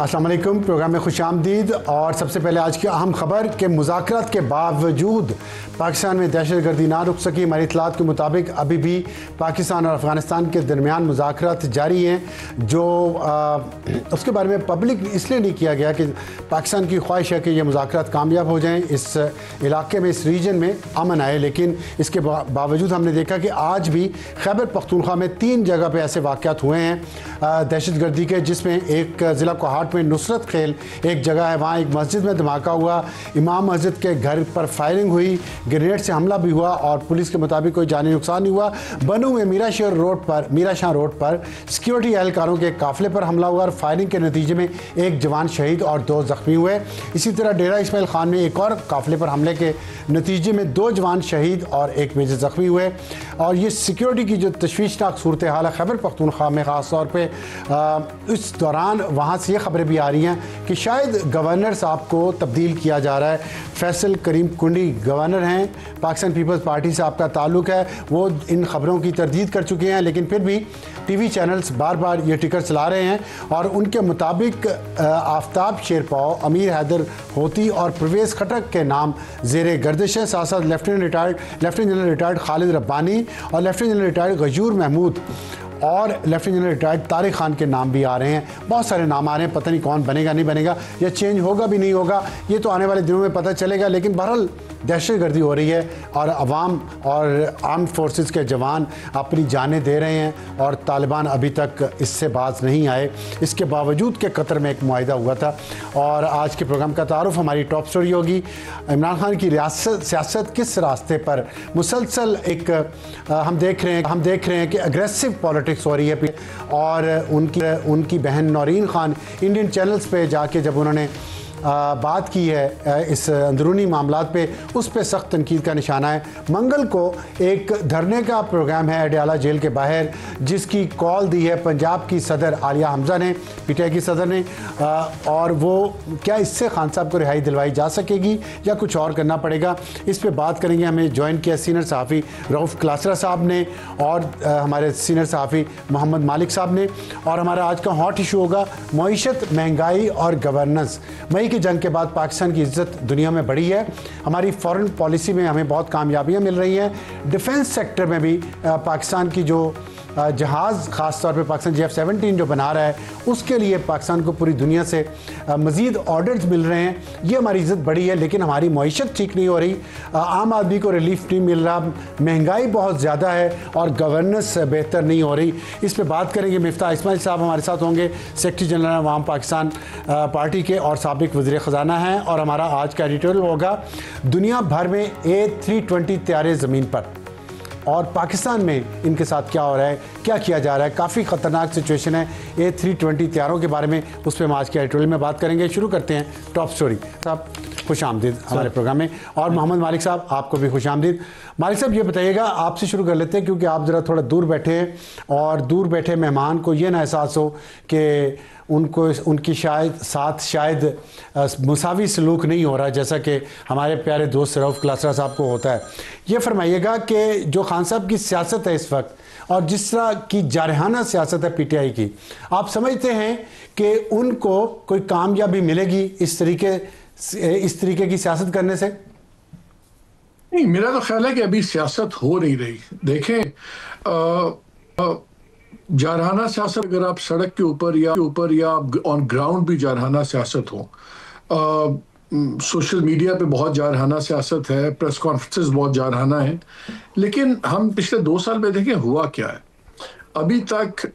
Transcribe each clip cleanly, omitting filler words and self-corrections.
अस्सलाम वालेकुम। प्रोग्राम में खुशामदीद। और सबसे पहले आज की अहम खबर के मुज़ाकरात के बावजूद पाकिस्तान में दहशतगर्दी ना रुक सकी। हमारी इतलात के मुताबिक अभी भी पाकिस्तान और अफ़गानिस्तान के दरमियान मुज़ाकरात जारी हैं, जो उसके बारे में पब्लिक इसलिए नहीं किया गया कि पाकिस्तान की ख्वाहिश है कि ये मुज़ाकरात कामयाब हो जाएँ, इस इलाके में, इस रीजन में अमन आए। लेकिन इसके बावजूद हमने देखा कि आज भी खैबर पख्तूनख्वा में 3 जगह पर ऐसे वाक़यात हुए हैं दहशतगर्दी के, जिसमें एक ज़िला कोहाट में नुसरत खेल एक जगह है, वहाँ एक मस्जिद में धमाका हुआ, इमाम मस्जिद के घर पर फायरिंग हुई, ग्रेनेड से हमला भी हुआ और पुलिस के मुताबिक कोई जानी नुकसान नहीं हुआ। बनू में मीराशाह रोड पर सिक्योरिटी एहलकारों के काफिले पर हमला हुआ और फायरिंग के नतीजे में एक जवान शहीद और 2 जख्मी हुए। इसी तरह डेरा इस्माइल खान में एक और काफिले पर हमले के नतीजे में 2 जवान शहीद और 1 मेजर जख्मी हुए। और ये सिक्योरिटी की जो तशवीशनाक सूरत हाल है खैबर पख्तूनख्वा में ख़ास तौर पर, इस दौरान वहाँ से ये खबरें भी आ रही हैं कि शायद गवर्नर साहब को तब्दील किया जा रहा है। फैसल करीम कुंडी गवर्नर हैं, पाकिस्तान पीपल्स पार्टी से आपका ताल्लुक़ है, वो इन खबरों की तरदीद कर चुके हैं, लेकिन फिर भी टीवी चैनल्स बार बार ये टिकर चला रहे हैं। और उनके मुताबिक आफ्ताब शेरपाव, अमीर हैदर होती और परवेज़ खटक के नाम ज़ेरे गर्दिश हैं। साथ साथ lieutenant general retired Khalid Rabbani और lieutenant general retired Gajur Mahmood और lieutenant general retired Tariq Khan के नाम भी आ रहे हैं। बहुत सारे नाम आ रहे हैं, पता नहीं कौन बनेगा नहीं बनेगा, या चेंज होगा भी नहीं होगा, ये तो आने वाले दिनों में पता चलेगा। लेकिन बहरहाल दहशतगर्दी हो रही है और अवाम और आर्म्ड फोर्सेस के जवान अपनी जानें दे रहे हैं और तालिबान अभी तक इससे बाज नहीं आए। इसके बावजूद के कतर में एक मुआहिदा हुआ था। और आज के प्रोग्राम का तारुफ हमारी टॉप स्टोरी होगी, इमरान खान की सियासत किस रास्ते पर मुसलसल एक हम देख रहे हैं कि अग्रेसिव पॉलिटिक्स हो रही है। और उनकी बहन नौरीन खान इंडियन चैनल्स पे जाके जब उन्होंने बात की है इस अंदरूनी मामलात पे, उस पे सख्त तनकीद का निशाना है। मंगल को एक धरने का प्रोग्राम है अडयाला जेल के बाहर, जिसकी कॉल दी है पंजाब की सदर आलिया हमजा ने, पीटीआई की सदर ने। और वो क्या इससे खान साहब को रिहाई दिलवाई जा सकेगी या कुछ और करना पड़ेगा, इस पे बात करेंगे। हमें ज्वाइन किया सीनियर सहाफ़ी रऊफ़ क्लासरा साहब ने और हमारे सीनियर सहाफ़ी मोहम्मद मालिक साहब ने। और हमारा आज का हॉट इशू होगा मईशत, महंगाई और गवर्नेंस। मई की जंग के बाद पाकिस्तान की इज्जत दुनिया में बढ़ी है, हमारी फॉरेन पॉलिसी में हमें बहुत कामयाबियां मिल रही हैं, डिफेंस सेक्टर में भी पाकिस्तान की जो जहाज़ ख़ास तौर पे पाकिस्तान JF-17 जो बना रहा है, उसके लिए पाकिस्तान को पूरी दुनिया से मज़ीद ऑर्डर्स मिल रहे हैं। ये हमारी इज़्ज़त बढ़ी है, लेकिन हमारी मईशत ठीक नहीं हो रही, आम आदमी को रिलीफ नहीं मिल रहा, महंगाई बहुत ज़्यादा है और गवर्नेंस बेहतर नहीं हो रही। इस पर बात करेंगे। मिफ्ताह इस्माइल साहब हमारे साथ होंगे, सेक्रेटरी जनरल अवाम पाकिस्तान पार्टी के और साबिक वज़ीर ख़जाना हैं। और हमारा आज का एडिटोरियल होगा दुनिया भर में A320 तैयारे ज़मीन पर और पाकिस्तान में इनके साथ क्या हो रहा है, क्या किया जा रहा है। काफ़ी ख़तरनाक सिचुएशन है A320 तैयारों के बारे में, उस पर हम आज के एडिटोरियल में बात करेंगे। शुरू करते हैं टॉप स्टोरी। साहब खुश आमदीद हमारे प्रोग्राम में। और मोहम्मद मालिक साहब, आपको भी खुश आमदीद। मालिक साहब, ये बताइएगा, आपसे शुरू कर लेते हैं क्योंकि आप ज़रा थोड़ा दूर बैठे हैं और दूर बैठे मेहमान को ये ना एहसास हो कि उनकी शायद मुसावी सलूक नहीं हो रहा, जैसा कि हमारे प्यारे दोस्त रऊफ़ क्लासरा साहब को होता है। ये फरमाइएगा कि जो खान साहब की सियासत है इस वक्त और जिस तरह की जारहाना सियासत है पीटीआई की, आप समझते हैं कि उनको कोई कामयाबी मिलेगी इस तरीके की सियासत करने से? नहीं, मेरा तो ख्याल है कि अभी सियासत हो नहीं रही। देखें, जारहाना सियासत अगर आप सड़क के ऊपर या ऑन ग्राउंड भी जारहाना सियासत हो, सोशल मीडिया पे बहुत जारहाना सियासत है, प्रेस कॉन्फ्रेंसेस बहुत जारहाना है, लेकिन हम पिछले 2 साल में देखें हुआ क्या है। अभी तक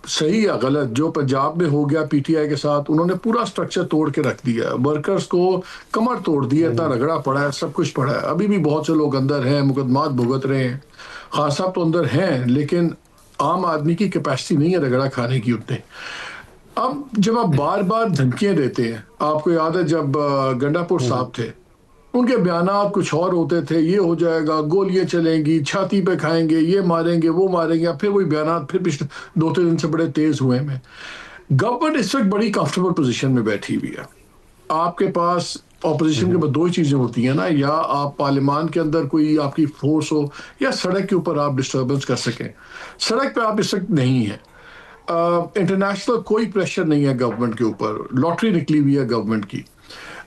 सही या गलत जो पंजाब में हो गया पीटीआई के साथ, उन्होंने पूरा स्ट्रक्चर तोड़ के रख दिया है, वर्कर्स को कमर तोड़ दिया, इतना रगड़ा पड़ा है, सब कुछ पड़ा है। अभी भी बहुत से लोग अंदर हैं, मुकदमात भुगत रहे हैं। खान साहब तो अंदर हैं, लेकिन आम आदमी की कैपेसिटी नहीं है रगड़ा खाने की उतने। अब जब आप बार बार धमकियां देते हैं, आपको याद है जब गंडापुर साहब थे, उनके बयानात कुछ और होते थे, ये हो जाएगा, गोलियां चलेंगी, छाती पे खाएंगे, ये मारेंगे, वो मारेंगे, फिर वही बयानात फिर पिछले 2-3 दिन से बड़े तेज हुए हैं। गवर्नमेंट इस वक्त बड़ी कंफर्टेबल पोजीशन में बैठी हुई है। आपके पास ऑपोजिशन के बाद 2 ही चीजें होती हैं ना, या आप पार्लियामान के अंदर कोई आपकी फोर्स हो या सड़क के ऊपर आप डिस्टर्बेंस कर सकें। सड़क पे आप इस वक्त नहीं है। इंटरनेशनल कोई प्रेशर नहीं है गवर्नमेंट के ऊपर, लॉटरी निकली हुई है गवर्नमेंट की।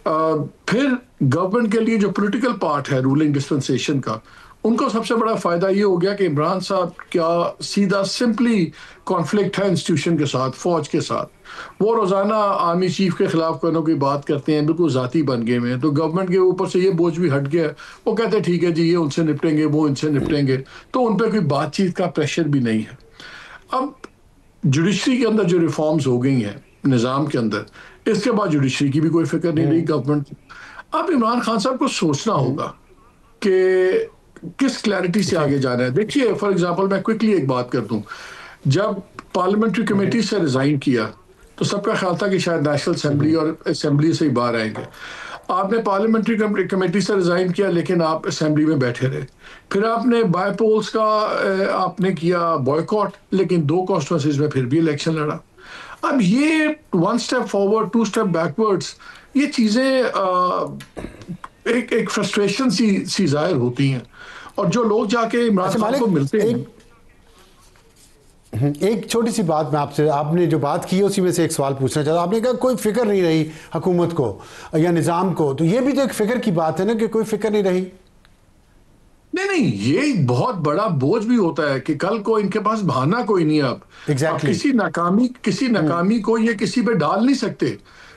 फिर गवर्नमेंट के लिए जो पॉलिटिकल पार्ट है रूलिंग डिस्पेंसेशन का, उनको सबसे बड़ा फायदा ये हो गया कि इमरान साहब क्या सीधा सिंपली कॉन्फ्लिक्ट है इंस्टीट्यूशन के साथ, फौज के साथ। वो रोजाना आर्मी चीफ के खिलाफ कोई ना कोई बात करते हैं, बिल्कुल जाती बन गए हैं। तो गवर्नमेंट के ऊपर से ये बोझ भी हट गया, वो कहते हैं ठीक है जी, ये उनसे निपटेंगे, वो इनसे निपटेंगे, तो उन पर कोई बातचीत का प्रेशर भी नहीं है। अब जुडिशरी के अंदर जो रिफॉर्म्स हो गई हैं निज़ाम के अंदर, इसके बाद जुडिशरी की भी कोई फिक्र नहीं रही गवर्नमेंट की। अब इमरान खान साहब को सोचना होगा कि किस क्लैरिटी से आगे जाना है। देखिए फॉर एग्जांपल मैं क्विकली एक बात कर दूं, जब पार्लियामेंट्री कमेटी से रिजाइन किया तो सबका ख्याल था कि शायद नेशनल असेंबली और असेंबली से ही बाहर आएंगे। आपने पार्लियामेंट्री कमेटी से रिजाइन किया, लेकिन आप असेंबली में बैठे रहे। फिर आपने बायपोल्स का आपने किया बॉयकॉट, लेकिन 2 कॉन्स्टिट्यूंसीज में फिर भी इलेक्शन लड़ा। अब ये 1 स्टेप फॉरवर्ड 2 स्टेप बैकवर्ड्स, ये चीजें एक फ्रस्ट्रेशन सी जाहिर होती हैं। और जो लोग जाके इमरान खान को मिलते हैं, एक छोटी सी बात मैं आपसे, आपने जो बात की उसी में से एक सवाल पूछना चाहता हूं। आपने कहा कोई फिक्र नहीं रही हुकूमत को या निज़ाम को, तो ये भी तो एक फिक्र की बात है ना कि कोई फिक्र नहीं रही। नहीं, ये बहुत बड़ा बोझ भी होता है कि कल को इनके पास बहाना कोई नहीं। अब Exactly. किसी नाकामी को ये किसी पे डाल नहीं सकते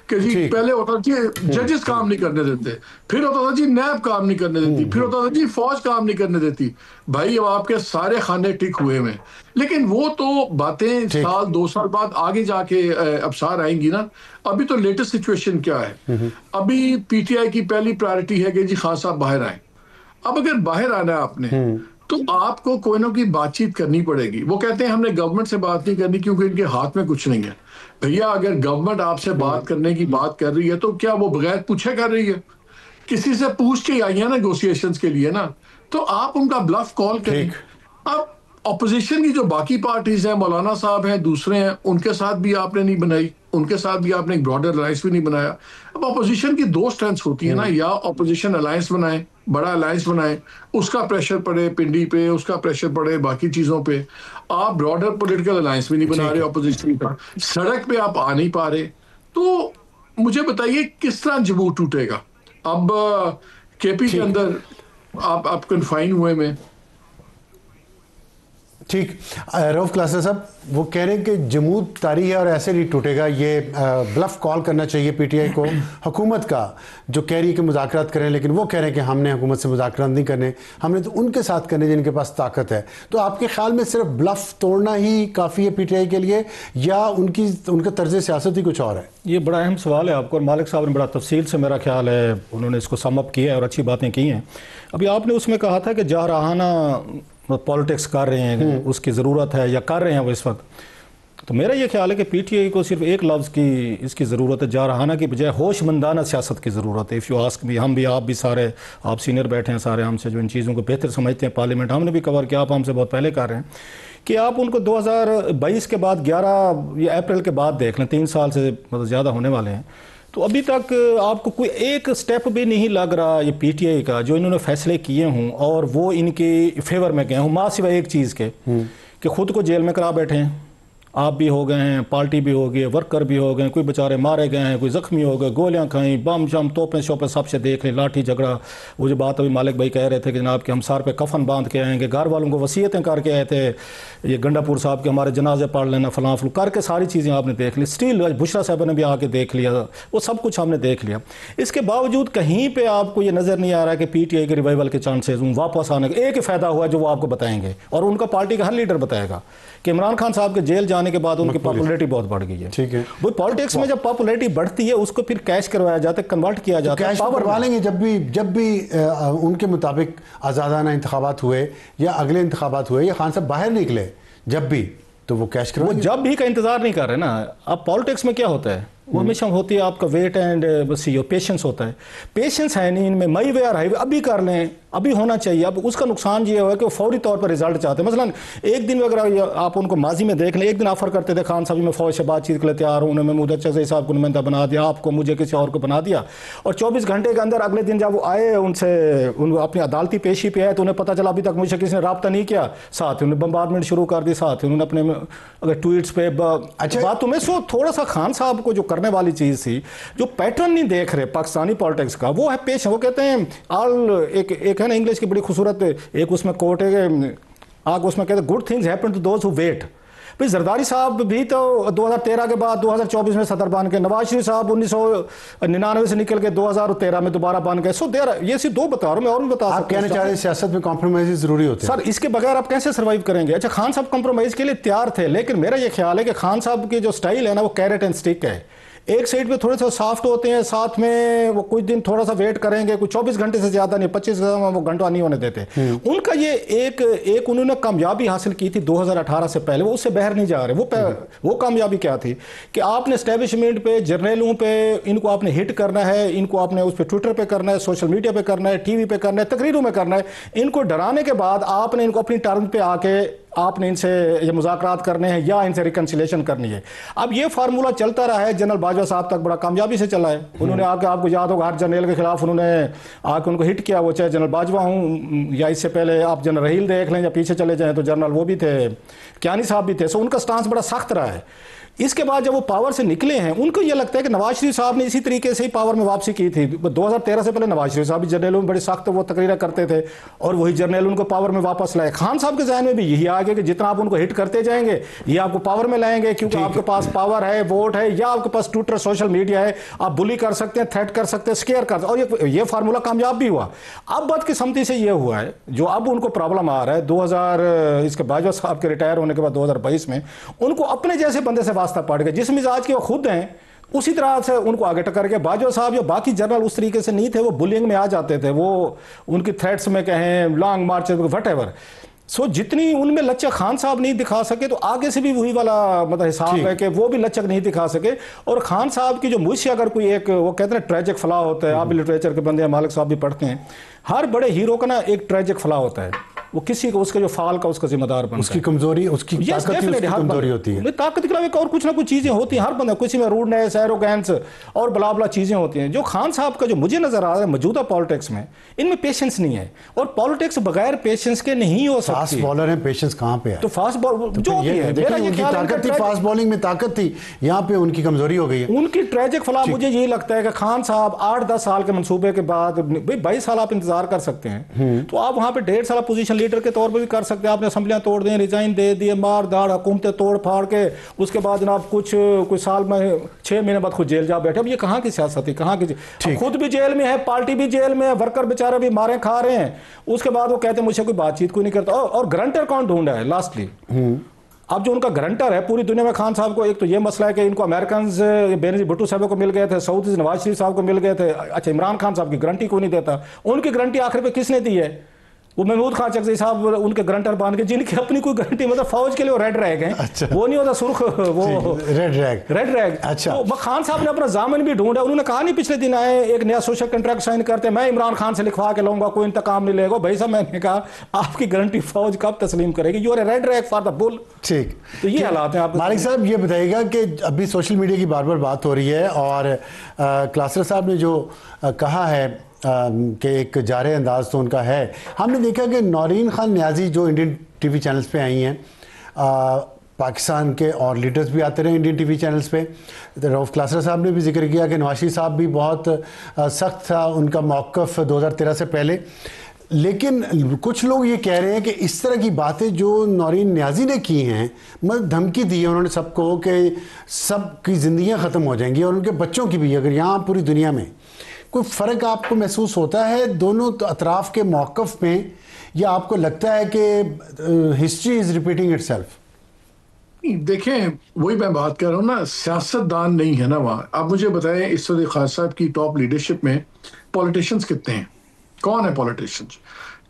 कि जी पहले होता था जी जजेस काम नहीं करने देते, फिर होता था जी नैब काम नहीं करने देती, फिर होता था जी फौज काम नहीं करने देती। भाई अब आपके सारे खाने टिक हुए में, लेकिन वो तो बातें साल 2 साल बाद आगे जाके अबसार आएंगी ना। अभी तो लेटेस्ट सिचुएशन क्या है, अभी पीटीआई की पहली प्रायोरिटी है कि जी खान साहब बाहर आए। अब अगर बाहर आना है आपने तो आपको कोई ना कोई बातचीत करनी पड़ेगी। वो कहते हैं हमने गवर्नमेंट से बात नहीं करनी क्योंकि इनके हाथ में कुछ नहीं है। भैया अगर गवर्नमेंट आपसे बात करने की बात कर रही है तो क्या वो बगैर पूछे कर रही है? किसी से पूछ के आई है नेगोशिएशंस के लिए ना, तो आप उनका ब्लफ कॉल करें। अब ऑपोजिशन की जो बाकी पार्टीज हैं, मौलाना साहब हैं, दूसरे हैं, उनके साथ भी आपने नहीं बनाई, उनके साथ भी आपने एक ब्रॉडर अलायंस भी नहीं बनाया। अब ऑपोजिशन की 2 स्ट्रेंथ्स होती है ना, या ऑपोजिशन अलायंस बनाए, बड़ा अलायंस बनाए, उसका प्रेशर पड़े पिंडी पे, उसका प्रेशर पड़े बाकी चीजों पे। आप ब्रॉडर पॉलिटिकल अलायंस भी नहीं बना रहे ऑपोजिशन का, सड़क पे आप आ नहीं पा रहे, तो मुझे बताइए किस तरह जमूर टूटेगा। अब केपी के अंदर आप कन्फाइन हुए में। ठीक, रऊफ क्लासा साहब वो कह रहे हैं कि जमूद तारी है और ऐसे नहीं टूटेगा। ये ब्लफ कॉल करना चाहिए पीटीआई को, हुकूमत का जो कह रही है कि मुज़ाकरात करें, लेकिन वो कह रहे हैं कि हमने हुकूमत से मुज़ाकरात नहीं करने, हमने तो उनके साथ करने जिनके पास ताकत है। तो आपके ख्याल में सिर्फ ब्लफ तोड़ना ही काफ़ी है पीटीआई के लिए, या उनका तर्ज सियासत ही कुछ और है? ये बड़ा अहम सवाल है आपको, और मालिक साहब ने बड़ा तफसील से मेरा ख्याल है उन्होंने इसको समअप किया है और अच्छी बातें की हैं। अभी आपने उसमें कहा था कि जारहाना पॉलिटिक्स कर रहे हैं, उसकी ज़रूरत है या कर रहे हैं वो इस वक्त। तो मेरा ये ख्याल है कि पीटीआई को सिर्फ एक लफ्ज़ की इसकी ज़रूरत है, जारहाना की बजाय होशमंदाना सियासत की ज़रूरत है। इफ़ यू आस्क मी, हम भी, आप भी, सारे आप सीनियर बैठे हैं सारे हमसे, जो इन चीज़ों को बेहतर समझते हैं, पार्लियामेंट हमने भी कवर किया, आप हमसे बहुत पहले कर रहे हैं, कि आप उनको 2022 के बाद 11 या अप्रैल के बाद देख लें, 3 साल से मतलब ज़्यादा होने वाले हैं, तो अभी तक आपको कोई एक स्टेप भी नहीं लग रहा ये पीटीआई का जो इन्होंने फैसले किए हों और वो इनके फेवर में गए हों, माँ सिवाय एक चीज़ के कि खुद को जेल में करा बैठे हैं। आप भी हो गए हैं, पार्टी भी हो गई, वर्कर भी हो गए, कोई बेचारे मारे गए हैं, कोई जख्मी हो गए, गोलियां खाई, बम शम तोपें शोपें सबसे देख लें, लाठी झगड़ा। वो जो बात अभी मालिक भाई कह रहे थे कि जनाब कि हम सर पे कफन बांध के आएंगे, घर वालों को वसीयतें करके आए थे, ये गंडापुर साहब के हमारे जनाजे पढ़ लेना, फलां फलू करके सारी चीज़ें आपने देख ली। स्टिल बुशरा साहब ने भी आके देख लिया, वो सब कुछ हमने देख लिया। इसके बावजूद कहीं पर आपको ये नज़र नहीं आ रहा है कि पीटीआई के रिवाइवल के चांसेस वापस आने का। एक ही फ़ायदा हुआ जो वो आपको बताएंगे और उनका पार्टी का हर लीडर बताएगा कि इमरान खान साहब के जेल जाने के बाद उनकी पॉपुलैरिटी बहुत बढ़ गई है। ठीक है, वो पॉलिटिक्स में जब पॉपुलैरिटी बढ़ती है उसको फिर कैश करवाया जाता है, कन्वर्ट किया जाता है, कैश करवा लेंगे। जब भी उनके मुताबिक आज़ादाना इंतखाबात हुए या अगले इंतखाबात हुए या खान साहब बाहर निकले, जब भी, तो वो कैश करवाएंगे। वो जब भी का इंतजार नहीं कर रहे ना। अब पॉलिटिक्स में क्या होता है वो हमेशा होती है आपका वेट एंड बस ये पेशेंस होता है। पेशेंस है नहीं इनमें, मई वे हाईवे अभी कर लें, अभी होना चाहिए। अब उसका नुकसान ये हुआ कि वो फौरी तौर पर रिजल्ट चाहते हैं। मसलन एक दिन अगर आप उनको माजी में देख लें, एक दिन ऑफर करते थे खान साहब मैं फौज से बातचीत के लिए तैयार हूँ, उन्होंने महमूद चौधरी साहब को नुमाइंदा बना दिया, आपको मुझे किसी और को बना दिया, और 24 घंटे के अंदर अगले दिन जब वो आए उनसे उनको अपनी अदालती पेशी पे आए तो उन्हें पता चला अभी तक मुझे किसी ने रब्ता नहीं किया, साथ ही उन्होंने बम्बार्डमेंट शुरू कर दी, साथ ही उन्होंने अपने अगर ट्वीट्स पे अच्छा बातों में सो थोड़ा सा खान साहब को जो करने वाली चीज़ थी, जो पैटर्न नहीं देख रहे पाकिस्तानी पॉलिटिक्स का, वो है पेश। वो कहते हैं ऑल एक है ना इंग्लिश की बड़ी खूबसूरत एक उसमें कोट है आग, उसमें कहते हैं good things happen to those who wait. भाई जरदारी साहब भी तो 2013 के बाद 2024 में सदर बन के, नवाज शरीफ साहब 1999 से निकल के 2013 में दोबारा बन गए। सो देर ये सिर्फ 2 बता रहा हूं, मैं और भी बता सकता हूं। आप कहना चाह रहे हैं सियासत में कॉम्प्रोमाइज जरूरी होते हैं सर, इसके बगैर आप कैसे सर्वाइव करेंगे? अच्छा, खान साहब कॉम्प्रोमाइज के लिए तैयार थे, लेकिन मेरा ये ख्याल है कि खान साहब की जो स्टाइल है ना वो कैरेट एंड स्टिक है। एक साइड पे थोड़े से सॉफ्ट होते हैं, साथ में वो कुछ दिन थोड़ा सा वेट करेंगे, कुछ 24 घंटे से ज्यादा नहीं, 25 वो घंटा नहीं होने देते। उनका ये एक उन्होंने कामयाबी हासिल की थी 2018 से पहले, वो उससे बाहर नहीं जा रहे। वो कामयाबी क्या थी कि आपने एस्टेब्लिशमेंट पे, जर्नलों पे इनको आपने हिट करना है, इनको आपने उस पर ट्विटर पे करना है, सोशल मीडिया पे करना है, टीवी पे करना है, तकरीरों में करना है। इनको डराने के बाद आपने इनको अपनी टर्म पे आके आपने इनसे ये मुज़ाकरात करने हैं या इनसे रिकन्सिलेशन करनी है। अब ये फार्मूला चलता रहा है, जनरल बाजवा साहब तक बड़ा कामयाबी से चला है। उन्होंने आके, आपको याद होगा, हर जनरल के खिलाफ उन्होंने आके उनको हिट किया, वो चाहे जनरल बाजवा हूँ या इससे पहले आप जनरल रहील देख लें या पीछे चले जाएं तो जनरल वो भी थे, कियानी साहब भी थे। सो उनका स्टांस बड़ा सख्त रहा है। इसके बाद जब वो पावर से निकले हैं, उनको ये लगता है कि नवाज शरीफ साहब ने इसी तरीके से ही पावर में वापसी की थी। 2013 से पहले नवाज शरीफ साहब भी जर्नलों में बड़े सख्त वो तकरीरें करते थे और वही जर्नल उनको पावर में वापस लाए। खान साहब के जहन में भी यही आ गया कि जितना आप उनको हिट करते जाएंगे ये आपको पावर में लाएंगे, क्योंकि आपके पास पावर है, वोट है, या आपके पास ट्विटर, सोशल मीडिया है, आप बुली कर सकते हैं, थ्रेट कर सकते हैं, स्केयर कर सकते हैं, और ये फार्मूला कामयाब भी हुआ। अब बदकिस्मती से ये हुआ है, जो अब उनको प्रॉब्लम आ रहा है 2000 इसके बाजवा साहब के रिटायर होने के बाद 2022 में उनको अपने जैसे बंदे से वास्ता पड़ गया, जिस आज के वो खुद हैं उसी तरह से उनको आगे टक्कर के। बाजवा साहब या बाकी जनरल उस तरीके से नहीं थे, वो बुलिंग में आ जाते थे, वो उनकी थ्रेट्स में कहें, लॉन्ग मार्च, वट। सो जितनी उनमें लचक खान साहब नहीं दिखा सके, तो आगे से भी वही वाला मतलब हिसाब है कि वो भी लचक नहीं दिखा सके। और खान साहब की जो मुझसे अगर कोई एक वो कहते हैं ट्रेजिक फ्लॉ होता है, आप भी लिटरेचर के बंदे हैं, मालिक साहब भी पढ़ते हैं, हर बड़े हीरो का ना एक ट्रेजिक फ्लॉ होता है, वो किसी को उसके जो फाल का उसका जिम्मेदार बनता है, उसकी कमजोरी, उसकी ताकत ही उसकी कमजोरी होती है। ताकत के अलावा और कुछ ना कुछ चीजें होती हैं हर बंदा, किसी में रूडनेस, एरोगेंस और बला बला चीजें होती हैं। जो खान साहब का जो मुझे नजर आ रहा है मौजूदा पॉलिटिक्स में, इनमें पेशेंस नहीं है, और पॉलिटिक्स बगैर पेशेंस के नहीं हो सकती। फास्ट बॉलर है, पेशेंस कहां पे है? तो फास्ट बॉल जो उनकी ताकत थी, फास्ट बॉलिंग में ताकत थी, यहाँ पे उनकी कमजोरी हो गई है। उनकी ट्रेजिक फ्लॉ मुझे यही लगता है कि खान साहब 8-10 साल के मंसूबे के बाद, भाई 22 साल आप इंतजार कर सकते हैं, तो आप वहां पे 1.5 साल पोजीशन लीडर के तौर पर भी कर सकते हैं। आपने असेंबलियां तोड़ दी, रिजाइन दे दिए, मार दाड़ हुकूमतें तोड़ फाड़ के, उसके बाद जनाब कुछ साल में 6 महीने बाद खुद जेल जा बैठे। अब ये कहाँ की सियासत है, कहाँ की? खुद भी जेल में है, पार्टी भी जेल में है, वर्कर बेचारे भी मारे खा रहे हैं, उसके बाद वो कहते हैं मुझसे कोई बातचीत कोई नहीं करता। और गारंटर कौन ढूंढा है लास्टली? अब जो उनका गारंटर है पूरी दुनिया में खान साहब को, एक तो ये मसला है कि इनको अमेरिकन बेनजीर भुट्टो साहब को मिल गए थे, सऊदी से नवाज शरीफ साहब को मिल गए थे। अच्छा, इमरान खान साहब की गारंटी को नहीं देता, उनकी गारंटी आखिर पे किसने दी है? वो महमूद खान चकज़ई साहब उनके गारंटर बन के, जिनकी अपनी कोई गारंटी, मतलब फौज के लिए वो रेड रैग हैं। अच्छा। वो नहीं होता सुर्ख, वो रेड रैग। अच्छा, तो खान साहब ने अपना जामिन भी ढूंढा। उन्होंने कहा नहीं पिछले दिन आए एक नया सोशल कॉन्ट्रैक्ट साइन करते, मैं इमरान खान से लिखवा के लाऊंगा, कोई इंतकाम नहीं लेगा। भाई साहब मैंने कहा आपकी गारंटी फौज कब तस्लीम करेगी? You are red rag for the bull. ठीक, तो ये हालात हैं। आप मालिक साहब ये बताइएगा कि अभी सोशल मीडिया की बार बार बात हो रही है, और क्लासर साहब ने जो कहा है कि एक जारे अंदाज तो उनका है। हमने देखा कि नौरीन खान न्याजी जो इंडियन टीवी चैनल्स पे आई हैं, पाकिस्तान के और लीडर्स भी आते रहे इंडियन टीवी चैनल्स पे। रऊफ क्लासर साहब ने भी जिक्र किया कि नवाज शरीफ साहब भी बहुत सख्त था उनका मौक़िफ़ 2013 से पहले। लेकिन कुछ लोग ये कह रहे हैं कि इस तरह की बातें जो नौरीन न्याजी ने की हैं, मतलब धमकी दी है उन्होंने सबको कि सबकी ज़िंदगियाँ ख़त्म हो जाएंगी और उनके बच्चों की भी, अगर यहाँ पूरी दुनिया में कोई फ़र्क आपको महसूस होता है दोनों अतराफ़ के मौक़िफ़ में, या आपको लगता है कि हिस्ट्री इज़ रिपीटिंग इटसेल्फ? देखें, वही मैं बात कर रहा हूँ ना, सियासतदान नहीं है ना वहाँ। आप मुझे बताएं, इस वक्त खान साहब की टॉप लीडरशिप में पॉलिटिशियंस कितने हैं? कौन है पॉलिटिशियंस?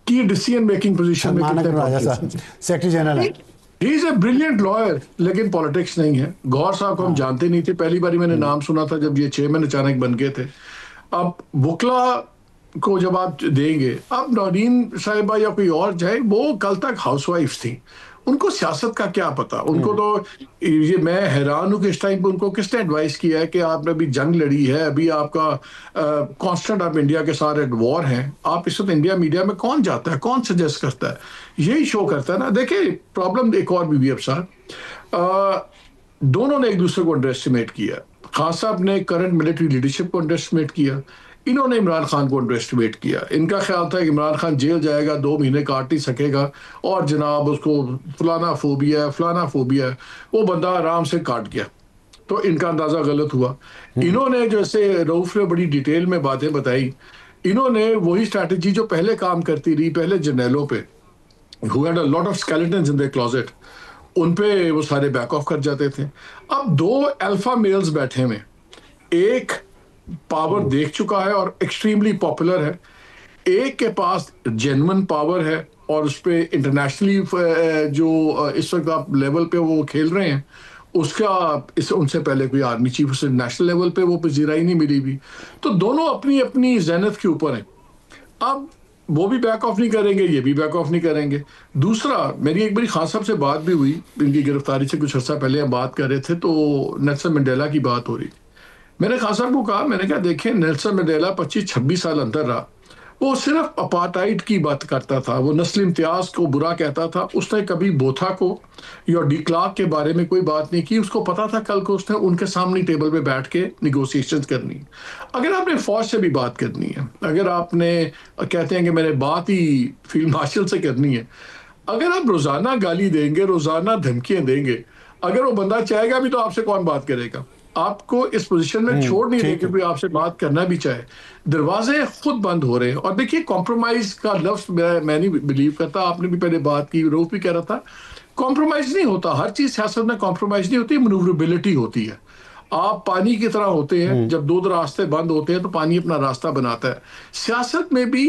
की डिसीजन मेकिंग पोजीशन में कितने पॉलिटिशियंस? सेक्रेटरी जनरल है। He is a brilliant lawyer, लेकिन पॉलिटिक्स नहीं है। गौहर साहब को हम जानते नहीं थे, पहली बारी मैंने नाम सुना था जब ये चेयरमैन अचानक बन गए थे। अब बुकला को जब आप देंगे, अब नौरीन साहिबा या कोई और जाए, वो कल तक हाउसवाइफ थी, उनको सियासत का क्या पता। उनको तो ये मैं हैरान हूं कि इस टाइम पे उनको किसने एडवाइस किया है कि आपने अभी जंग लड़ी है, अभी आपका कांस्टेंट आप इंडिया के साथ एट वॉर हैं, आप इस वक्त इंडिया मीडिया में कौन जाता है, कौन सजेस्ट करता है, यही शो करता है ना। देखिए प्रॉब्लम एक और भी अब साहब, दोनों ने एक दूसरे को अंडर एस्टिमेट किया। खान साहब ने करंट मिलिट्री लीडरशिप को अंडर एस्टिमेट किया, इन्होंने इमरान खान को अंडर एस्टिमेट किया। इनका ख्याल था कि इमरान खान जेल जाएगा, 2 महीने काट नहीं सकेगा, और जनाब उसको फलाना फोबिया है, वो बंदा आराम से काट गया। तो इनका अंदाजा गलत हुआ। इन्होंने जैसे रऊफ ने बड़ी डिटेल में बातें बताई, इन्होंने वही स्ट्रैटेजी जो पहले काम करती रही, पहले जर्नैलों पे who had a lot of skeletons in their closet, उन पे वो सारे बैक ऑफ कर जाते थे। अब 2 अल्फा मेल्स बैठे में, एक पावर देख चुका है और एक्सट्रीमली पॉपुलर है, एक के पास जेन्युइन पावर है और उस पे इंटरनेशनली जो इस वक्त आप लेवल पे वो खेल रहे हैं, उसका इस उनसे पहले कोई आर्मी चीफ उसे नेशनल लेवल पे वो पजीराई नहीं मिली भी। तो दोनों अपनी अपनी ज़ैनत के ऊपर हैं। अब वो भी बैक ऑफ नहीं करेंगे, ये भी बैक ऑफ नहीं करेंगे। दूसरा, मेरी एक बारी खान साहब से बात भी हुई, इनकी गिरफ्तारी से कुछ अर्सा पहले हम बात कर रहे थे, तो नेल्सन मंडेला की बात हो रही। मैंने खान साहब को कहा, मैंने कहा देखें नेल्सन मंडेला 25-26 साल अंदर रहा, वो सिर्फ अपार्टाइड की बात करता था, वो नस्ल इम्तियाज को बुरा कहता था। उसने कभी बोथा को या डी क्लार्क के बारे में कोई बात नहीं की। उसको पता था कल को उसने उनके सामने टेबल पे बैठ के निगोशिएशंस करनी। अगर आपने फौज से भी बात करनी है, अगर आपने कहते हैं कि मैंने बात ही फील्ड मार्शल से करनी है, अगर आप रोजाना गाली देंगे, रोजाना धमकियां देंगे, अगर वो बंदा चाहेगा भी तो आपसे कौन बात करेगा। आपको इस पोजीशन में छोड़ नहीं रहे क्योंकि आपसे बात करना भी चाहे, दरवाजे खुद बंद हो रहे हैं। और देखिए कॉम्प्रोमाइज का लफ्ज मैं नहीं बिलीव करता, आपने भी पहले बात की, रूफ भी कह रहा था, कॉम्प्रोमाइज नहीं होता। हर चीज सियासत में कॉम्प्रोमाइज नहीं होती, मनूवरेबिलिटी होती है। आप पानी की तरह होते हैं, जब 2 रास्ते बंद होते हैं तो पानी अपना रास्ता बनाता है। सियासत में भी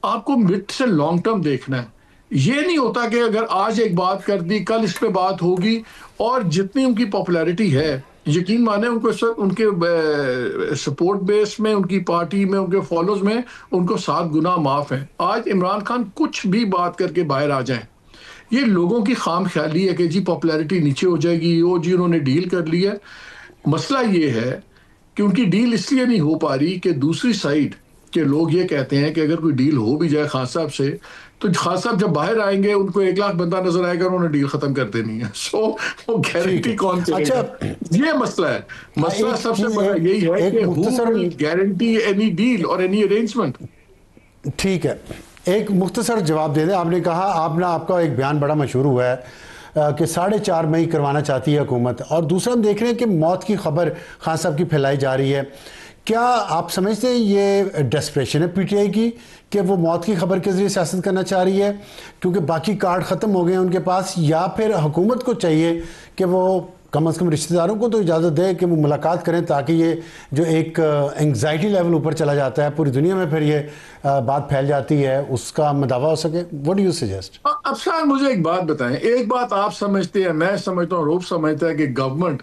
आपको मिड से लॉन्ग टर्म देखना है। ये नहीं होता कि अगर आज एक बात कर दी, कल इस पे बात होगी, और जितनी उनकी पॉपुलैरिटी है, यकीन माने उनको इस वक्त उनके सपोर्ट बेस में, उनकी पार्टी में, उनके फॉलोअर्स में उनको 7 गुना माफ है। आज इमरान खान कुछ भी बात करके बाहर आ जाएं, ये लोगों की खाम ख्याली है कि जी पॉपुलैरिटी नीचे हो जाएगी, वो जी उन्होंने डील कर ली है। मसला ये है कि उनकी डील इसलिए नहीं हो पा रही कि दूसरी साइड के लोग ये कहते हैं कि अगर कोई डील हो भी जाए खान साहब से, तो खान साहब जब बाहर आएंगे उनको 1 लाख बंदा नजर आएगा, उन्होंने डील खत्म कर देनी है। सो वो गारंटी कौन करेगा? अच्छा, ये मसला है। मसला सबसे बड़ा यही है कि who will guarantee any deal और एनी अरेंजमेंट। ठीक है, एक मुख्तसर जवाब दे दें। आपने कहा, आपका एक बयान बड़ा मशहूर हुआ है कि 4.5 मई करवाना चाहती है हुकूमत, और दूसरा हम देख रहे हैं कि मौत की खबर खान साहब की फैलाई जा रही है। क्या आप समझते हैं ये डेस्परेशन है पीटीआई की कि वो मौत की खबर के जरिए सियासत करना चाह रही है क्योंकि बाकी कार्ड ख़त्म हो गए हैं उनके पास, या फिर हुकूमत को चाहिए कि वो कम से कम रिश्तेदारों को तो इजाज़त दे कि वो मुलाकात करें, ताकि ये जो एक एंग्जाइटी लेवल ऊपर चला जाता है पूरी दुनिया में, फिर ये बात फैल जाती है, उसका मदावा हो सके? What do you suggest? अब सर मुझे एक बात बताएं, एक बात आप समझते हैं, मैं समझता हूँ, रूप समझता है कि गवर्नमेंट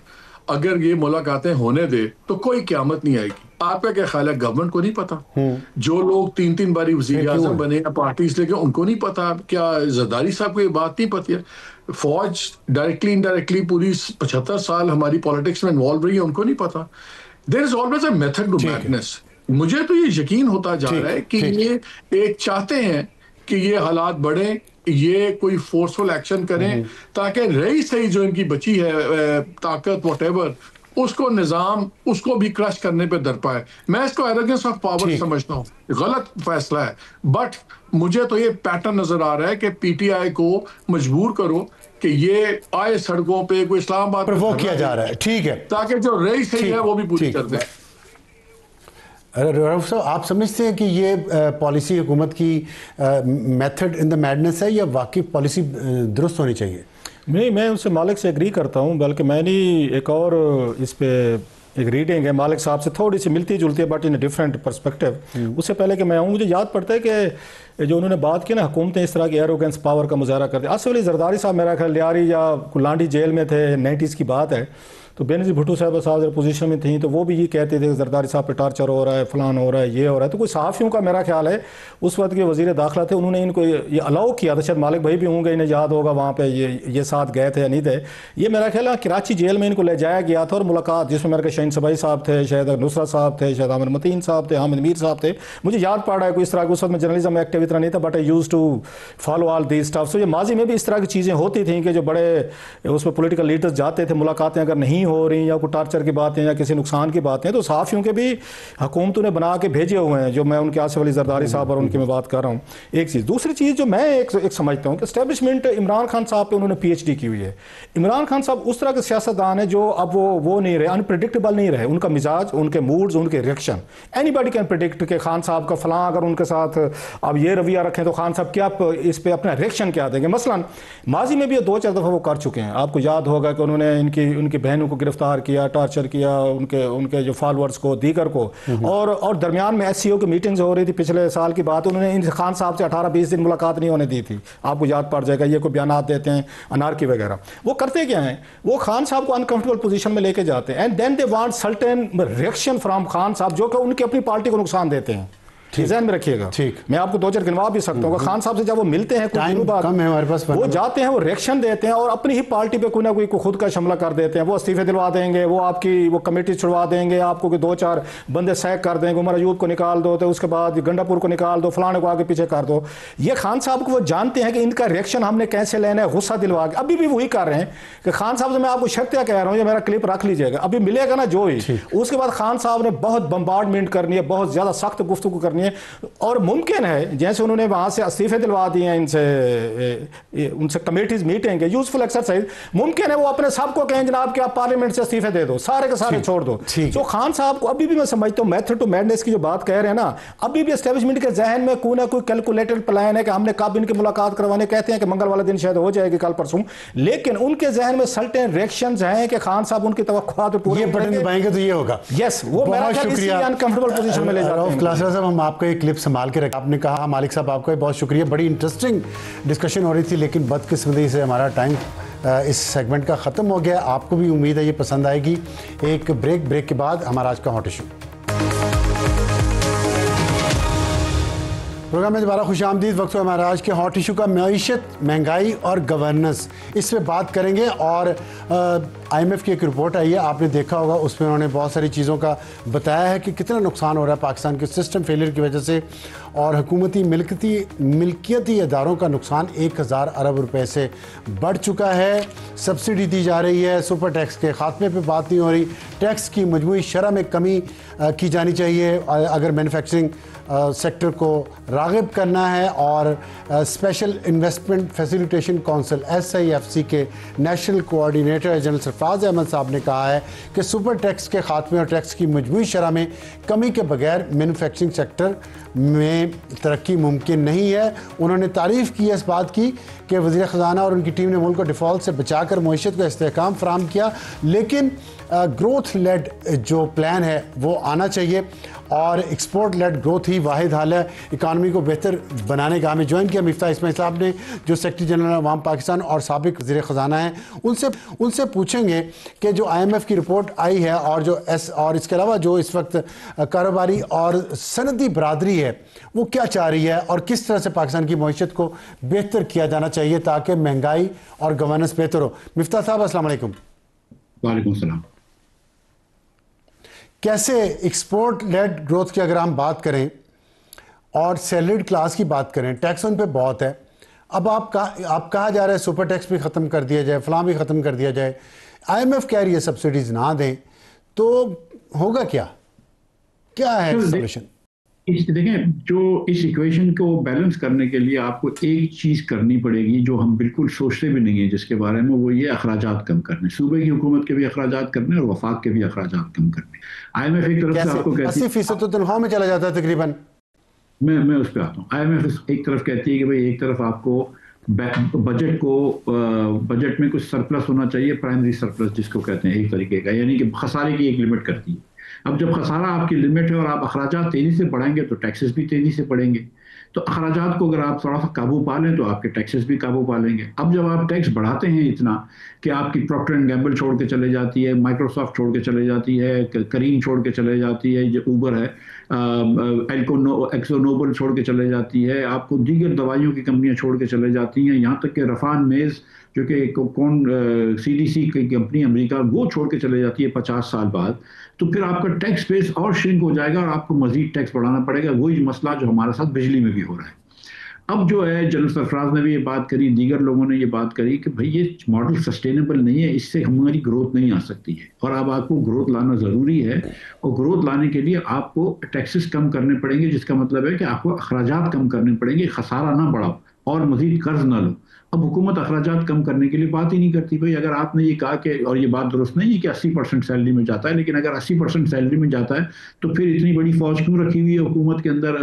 अगर ये मुलाकातें होने दे तो कोई क़यामत नहीं आएगी। आपका क्या ख्याल है? गवर्नमेंट को नहीं पता? जो लोग 3-3 बारी वज़ीर आज़म बने या पार्टीज लेके, उनको नहीं पता? क्या जरदारी साहब को ये बात नहीं पता है? फौज डायरेक्टली इनडायरेक्टली पूरी 75 साल हमारी पॉलिटिक्स में इन्वॉल्व रही है, उनको नहीं पता? There is always a method to madness. मुझे तो ये यकीन होता जा रहा है कि ये एक चाहते हैं कि ये हालात बढ़े, ये कोई फोर्सफुल एक्शन करें ताकि रही सही जो इनकी बची है ताकत व्हाटएवर, उसको निजाम उसको भी क्रश करने पे दर पाए। मैं इसको एरोगेंस ऑफ पावर समझता हूँ, गलत फैसला है, बट मुझे तो ये पैटर्न नजर आ रहा है कि पीटीआई को मजबूर करो कि ये आए सड़कों पे, कोई इस्लामाबाद प्रोवोक किया जा रहा है, ठीक है, ताकि जो रही सही है वो भी पूरी कर दे। रऊफ साहब, आप समझते हैं कि ये पॉलिसी हुकूमत की मेथड इन द मैडनेस है या वाकई पॉलिसी दुरुस्त होनी चाहिए? नहीं, मैं उससे मालिक से एग्री करता हूँ, बल्कि मैंने एक और इस पे एक रीडिंग है मालिक साहब से, थोड़ी सी मिलती जुलती है बट इन डिफरेंट पर्सपेक्टिव। उससे पहले कि मैं आऊँ, मुझे याद पड़ता है कि जो उन्होंने बात की ना, हुकूमतें इस तरह की एरोगेंस पावर का मुजाहरा करती है। असली जरदारी साहब मेरा ख्याल लियारी या कुलांडी जेल में थे, 90s की बात है, तो बेनज़ीर भुट्टो साहब पोजीशन में थी, तो वो भी ये कहते थे कि जरदारी साहब पे टार्चर हो रहा है, फलान हो रहा है, ये हो रहा है। तो कोई सहाफ़ियों का मेरा ख्याल है उस वक्त के वज़ीर दाखिला थे, उन्होंने इनको ये अलाउ किया था, शायद मालिक भाई भी होंगे, इन्हें याद होगा वहाँ पे ये साथ गए थे या नहीं थे। ये मेरा ख्याल है कराची जेल में इनको ले जाया गया था और मुलाकात, जिसमें मेरे शहीन सबाई साहब थे, शायद नुसरत साहब थे, शायद आमिर मतीन साहब थे, हामिद मीर साहब थे, मुझे याद पड़ रहा है कोई इस तरह के। उस वक्त में जर्नलिज्म एक्टिव इतना नहीं था, but I use to follow all these stuff. So ये माजी में भी इस तरह की चीज़ें होती थी कि जो बड़े उसमें पॉलिटिकल लीडर्स जाते थे, मुलाकातें अगर नहीं हो रही या कोई टार्चर की बातें या किसी नुकसान की बातें, तो सहाफ़ियों के भी हुकूमतों ने बना के भेजे हुए हैं, जो मैं उनके आसिफ अली जरदारी साहब और उनकी मैं बात कर रहा हूँ। एक चीज़, दूसरी चीज़ जो मैं एक समझता हूँ कि एस्टेब्लिशमेंट इमरान खान साहब पे उन्होंने PhD की हुई है। इमरान खान साहब उस तरह के सियासतदान है जो अब वो नहीं रहे, अनप्रेडिक्टेबल नहीं रहे, उनका मिजाज, उनके मूड्स, उनके रिएक्शन, एनीबॉडी कैन प्रेडिक्ट कि खान साहब का फलां अगर उनके साथ अब ये रवैया रखें तो खान साहब क्या इस पर अपना रिएक्शन क्या देंगे। मसलन माजी में भी 2-4 दफ़ा वो कर चुके हैं, आपको याद होगा कि उन्होंने उनकी बहनों को गिरफ्तार किया, टार्चर किया, उनके जो फॉलोअर्स को, दीगर को, और दरमियान में SCO की मीटिंग्स हो रही थी पिछले साल की बात, उन्होंने इन खान साहब से 18-20 दिन मुलाकात नहीं होने दी थी, आपको याद पड़ जाएगा। ये कोई बयानात देते हैं अनारकी वगैरह, वो करते क्या हैं, वो खान साहब को अनकंफर्टेबल पोजीशन में लेके जाते हैं, and then they want certain reaction from Khan साहब, जो कि उनकी अपनी पार्टी को नुकसान देते हैं। ध्यान में रखिएगा, ठीक, मैं आपको 2-4 गिनवा भी सकता हूँ। खान साहब से जब वो मिलते हैं कुछ दिनों बाद, वो जाते हैं, वो रिएक्शन देते हैं और अपनी ही पार्टी पे कोई ना कोई खुद का हमला कर देते हैं। वो इस्तीफे दिलवा देंगे, वो आपकी वो कमेटी छुड़वा देंगे, आपको 2-4 बंदे सैक कर देंगे, उमर अयूब को निकाल दो, तो उसके बाद गंडापुर को निकाल दो, फलाने को आगे पीछे कर दो। ये खान साहब को वो जानते हैं कि इनका रिएक्शन हमने कैसे लेना है, गुस्सा दिलवा के। अभी भी वही कर रहे हैं कि खान साहब से मैं आपको शर्तिया कह रहा हूँ, ये मेरा क्लिप रख लीजिएगा, अभी मिलेगा ना जो ही, उसके बाद खान साहब ने बहुत बम्बार्डमेंट करनी है, बहुत ज़्यादा सख्त गुफ्तगू करनी है, और मुमकिन है जैसे उन्होंने वहां से इस्तीफे दिलवा दिए हैं उनसे कमेटीज मीटिंग है, यूजफुल एक्सरसाइज, मुमकिन है वो अपने सबको कहें जनाब कि आप पार्लियामेंट से इस्तीफे दे दो, सारे के सारे छोड़ दो। तो खान साहब को अभी भी मैं समझता हूँ मेथड टू मैडनेस की जो बात कह रहे हैं ना, अभी भी एस्टेब्लिशमेंट के जहन में कोई ना कोई कैलकुलेटेड प्लान है कि हमने कब इनकी मुलाकात करवाने, कहते हैं कि मंगल वाले दिन शायद हो जाएगी, कल परसों, लेकिन उनके जहन में सर्टेन रिएक्शंस हैं कि खान साहब उनकी तवक्कुआत पूरी दबाएंगे तो ये होगा। यस, वो बहुत शुक्रिया, अनकंफर्टेबल पोजीशन में ले जाते हैं। हम आपको एक क्लिप संभाल के रखें। आपने कहा मालिक साहब आपका बहुत शुक्रिया, बड़ी इंटरेस्टिंग डिस्कशन हो रही थी, लेकिन बदकिस्मती से हमारा टाइम इस सेगमेंट का ख़त्म हो गया। आपको भी उम्मीद है ये पसंद आएगी। एक ब्रेक के बाद हमारा आज का हॉट इशू प्रोग्राम में दोबारा खुश आमदीद। वक्त है हमारा आज के हॉट इशू का, मईशत, महंगाई और गवर्नेंस, इस पर बात करेंगे। और IMF की एक रिपोर्ट आई है, आपने देखा होगा, उसमें उन्होंने बहुत सारी चीज़ों का बताया है कि कितना नुकसान हो रहा है पाकिस्तान के सिस्टम फेलियर की वजह से, और हुकूमती मिल्कियती इदारों का नुकसान 1000 अरब रुपए से बढ़ चुका है। सब्सिडी दी जा रही है, सुपर टैक्स के खात्मे पे बात नहीं हो रही, टैक्स की मजमूई शरह में कमी की जानी चाहिए अगर मैन्युफैक्चरिंग सेक्टर को राग़िब करना है। और special investment facilitation council SIFC के national coordinator general Sarfaraz Ahmed साहब ने कहा है कि सुपर टैक्स के खात्मे और टैक्स की मजमूई शरह में कमी के बगैर मैन्युफैक्चरिंग सेक्टर में तरक्की मुमकिन नहीं है। उन्होंने तारीफ़ की है इस बात की कि वज़ीर ख़जाना और उनकी टीम ने मुल्क को डिफ़ॉल्ट से बचाकर मईशत को इस्तेहकाम फराहम किया, लेकिन ग्रोथ लेड जो प्लान है वो आना चाहिए, और एक्सपोर्ट लेड ग्रोथ ही वाहिद हाल है इकानमी को बेहतर बनाने का। हमें ज्वाइन किया मिफ्ता इस्माइल साहब ने, जो सेक्रेटरी जनरल अवाम पाकिस्तान और साबिक वज़ीर ख़जाना हैं। उनसे पूछेंगे कि जो IMF की रिपोर्ट आई है और इसके अलावा जो इस वक्त कारोबारी और सनदी बरादरी है वो क्या चाह रही है, और किस तरह से पाकिस्तान की मईशत को बेहतर किया जाना चाहिए ताकि महंगाई और गवर्नेंस बेहतर हो। मिफ्ता साहब अस्सलाम वालेकुम। वालेकुम सलाम। कैसे एक्सपोर्ट लेड ग्रोथ की अगर हम बात करें और सैलरीड क्लास की बात करें, टैक्स उन पे बहुत है, अब आप कहा जा रहा है सुपर टैक्स भी ख़त्म कर दिया जाए, फलां भी ख़त्म कर दिया जाए, IMF कह रही है सब्सिडीज़ ना दें, तो होगा क्या है सोल्यूशन? देखें, जो इस इक्वेशन को बैलेंस करने के लिए आपको एक चीज़ करनी पड़ेगी जो हम बिल्कुल सोचते भी नहीं है जिसके बारे में, वो ये अखराजात कम करने, सूबे की हुकूमत के भी अखराजात करने और वफाक के भी अखराजात कम करने। IMF एक तरफ से आपको कहती है 80% तो तनख्वाह में चला जाता है तकरीबन। मैं उस पर आता हूँ। IMF एक तरफ कहती है कि भाई एक तरफ आपको बजट में कुछ सरप्लस होना चाहिए, प्राइमरी सरप्लस जिसको कहते हैं एक तरीके का, यानी कि खसारे की एक लिमिट करती है। अब जब खसारा आपकी लिमिट है और आप अखराजात तेजी से बढ़ाएंगे तो टैक्सेस भी तेजी से बढ़ेंगे। तो अखराजात को अगर आप थोड़ा सा काबू पा लें तो आपके टैक्सेस भी काबू पा लेंगे। अब जब आप टैक्स बढ़ाते हैं इतना कि आपकी प्रॉक्टर एंड गैम्बल छोड़ के चले जाती है, माइक्रोसॉफ्ट छोड़ के चले जाती है, करीम छोड़ के चले जाती है, जो ऊबर है, एक्सो नोबल छोड़ के चले जाती है, आपको दीगर दवाइयों की कंपनियां छोड़ के चले जाती हैं, यहाँ तक कि रफान मेज़ जो कि कौन CDC की कंपनी अमेरिका, वो छोड़ के चले जाती है 50 साल बाद, तो फिर आपका टैक्स बेस और श्रिंक हो जाएगा और आपको मजीद टैक्स बढ़ाना पड़ेगा। वही मसला जो हमारे साथ बिजली में भी हो रहा है। अब जो है जनरल सरफराज ने भी ये बात करी, दीगर लोगों ने ये बात करी कि भाई ये मॉडल सस्टेनेबल नहीं है, इससे हमारी ग्रोथ नहीं आ सकती है, और अब आपको ग्रोथ लाना ज़रूरी है। और ग्रोथ लाने के लिए आपको टैक्सेस कम करने पड़ेंगे, जिसका मतलब है कि आपको अखराजात कम करने पड़ेंगे, खसारा ना बढ़ाओ और मजीद कर्ज ना लो। अब हुकूमत अखराजात कम करने के लिए बात ही नहीं करती। भाई अगर आपने ये कहा कि, और ये बात दुरुस्त नहीं है कि 80% सैलरी में जाता है, लेकिन अगर 80% सैलरी में जाता है तो फिर इतनी बड़ी फौज क्यों रखी हुई है हुकूमत के अंदर